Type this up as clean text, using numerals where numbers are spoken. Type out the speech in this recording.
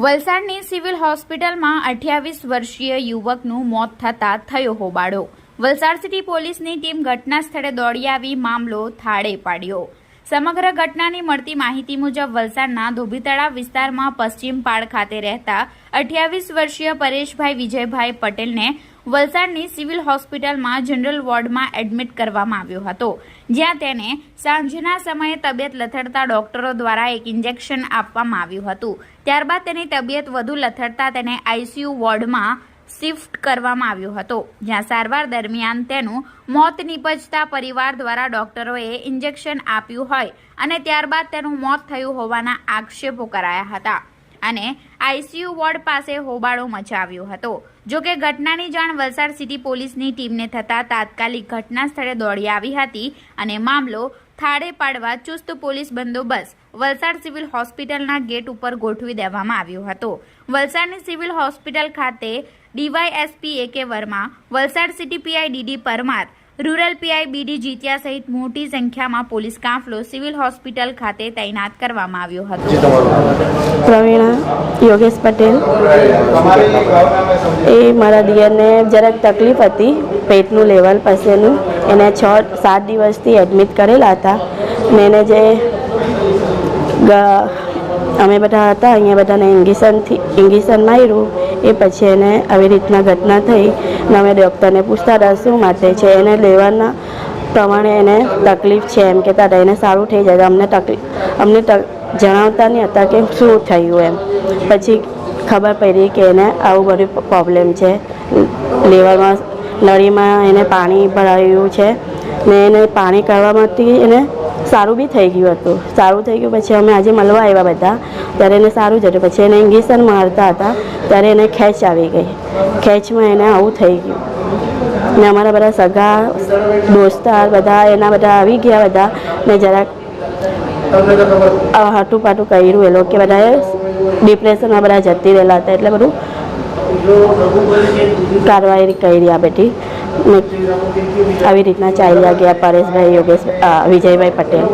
વલસાડની civil હોસ્પિટલમાં 28 વર્ષીય યુવકનું મોત થતાં થયો હોબાળો। વલસાડ સિટી પોલીસની ટીમ ઘટના સ્થળે દોડી આવી મામલો થાળે પાડ્યો। સમગ્ર ઘટનાની મળતી માહિતી મુજબ વલસાડના ધોબીતળાવ વિસ્તારમાં પશ્ચિમ પાળ ખાતે રહેતા 28 વર્ષીય પરેશભાઈ વિજયભાઈ પટેલને વલસાડની સિવિલ હોસ્પિટલમાં જનરલ વોર્ડમાં એડમિટ કરવામાં આવ્યો હતો, જ્યાં તેને સાંજના સમયે તબિયત લથડતા ડોક્ટરો દ્વારા એક ઇન્જેક્શન આપવામાં આવ્યું હતું। ત્યારબાદ તેની તબિયત વધુ લથડતા તેને આઈસીયુ વોર્ડમાં શિફ્ટ કરવામાં આવ્યો હતો, જ્યાં સારવાર દરમિયાન તેનું મોત નીપજતા પરિવાર દ્વારા ડોક્ટરોએ ઇન્જેક્શન આપ્યું હોય અને ત્યારબાદ તેનું મોત થયું હોવાના આક્ષેપો કરાયા હતા અને આઈસીયુ વોર્ડ પાસે હોબાળો મચાવ્યો હતો। જો કે ઘટનાની જાણ વલસાડ સિટી પોલીસની ટીમને થતાં તાત્કાલિક ઘટના સ્થળે દોડી આવી હતી અને મામલો થાળે પાડવા ચુસ્ત પોલીસ બંદોબસ્ત વલસાડ સિવિલ હોસ્પિટલના ગેટ ઉપર ગોઠવી દેવામાં આવ્યો હતો। વલસાડની સિવિલ હોસ્પિટલ ખાતે DYSP AK Verma, Valsad city PI DD Parmar, rural PI BD જીત્યા સહિત મોટી સંખ્યામાં પોલીસ કાફલો સિવિલ હોસ્પિટલ ખાતે તૈનાત કરવામાં આવ્યો હતો। પ્રવીણા યોગેશ પટેલ એ મારા દિયરને જરાક તકલીફ હતી, પેટનું લેવલ પાસેનું, એને 6-7 દિવસથી એડમિટ કરેલા હતા ને એને જે અમે બધા હતા અહીંયા બધાને ઇન્જેક્શન માર્યું, એ પછી એને આવી રીતના ઘટના થઈ ને અમે ડૉક્ટરને પૂછતા હતા શું માટે છે, એને લેવાના પ્રમાણે એને તકલીફ છે એમ કહેતા હતા, એને સારું થઈ જાય અમને જણાવતા નહીં હતા કે શું થયું એમ। પછી ખબર પડી કે એને આવું બધું પ્રોબ્લેમ છે, લેવરમાં નળીમાં એને પાણી ભરાયું છે ને એને પાણી કાઢવામાંથી એને સારું બી થઈ ગયું હતું। સારું થઈ ગયું પછી અમે આજે મળવા આવ્યા બધા, ત્યારે એને સારું જ હતું। પછી એને ઇન્જેક્શન મારતા હતા ત્યારે એને ખેંચ આવી ગઈ, ખેંચમાં એને આવું થઈ ગયું ને અમારા બધા સગા દોસ્તાર બધા એના બધા આવી ગયા બધા ને જરાક હાટું પાટું કર્યું એ લોકો કે બધાએ ડિપ્રેશનમાં બધા જતી રહેલા હતા, એટલે બધું કાર્યવાહી કરી આ બધી ને આવી રીતના ચાલ્યા ગયા પરેશભાઈ વિજયભાઈ પટેલ।